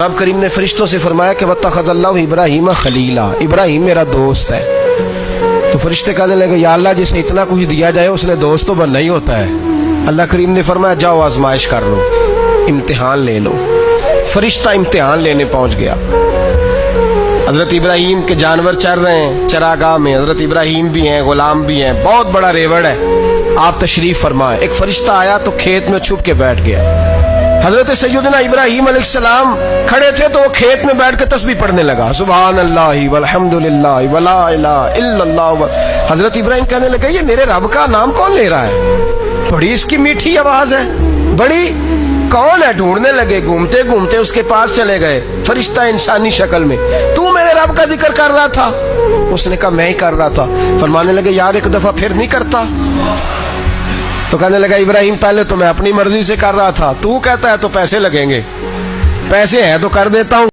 रब करीम ने फरिश्तों से फरमाया कि वत्तखज़ल्लाहु इब्राहीम खलीला, इब्राहीम मेरा दोस्त है। तो फरिश्ते कहने लगे या अल्लाह जिसे इतना कुछ दिया जाए उसने दोस्त तो बनना ही होता है। अल्लाह करीम ने फरमाया जाओ आजमाइश कर लो, इम्तिहान ले लो। फरिश्ता इम्तिहान लेने पहुंच गया। हजरत इब्राहीम के जानवर चर रहे हैं चरागाह में, हजरत इब्राहीम भी हैं, गुलाम भी हैं, बहुत बड़ा रेवड़ है। आप तशरीफ फरमाए। एक फरिश्ता आया तो खेत में छुप के बैठ गया। हजरत सैयदना इब्राहीम अलैहिस्सलाम खड़े थे तो वो खेत में बैठ के तस्बीह पढ़ने लगा, सुभान अल्लाह वल्हम्दुलिल्लाह वला इलाहा इल्लल्लाह। हजरत इब्राहीम कहने लगे ये मेरे रब का नाम कौन ले रहा है, बड़ी इसकी मीठी आवाज है, बड़ी कौन है। ढूंढने लगे, घूमते घूमते उसके पास चले गए। फरिश्ता इंसानी शक्ल में, तू मेरे रब का जिक्र कर रहा था? उसने कहा मैं ही कर रहा था। फरमाने लगे यार एक दफा फिर नहीं करता? तो कहने लगा इब्राहीम पहले तो मैं अपनी मर्जी से कर रहा था, तू कहता है तो पैसे लगेंगे, पैसे हैं तो कर देता हूं।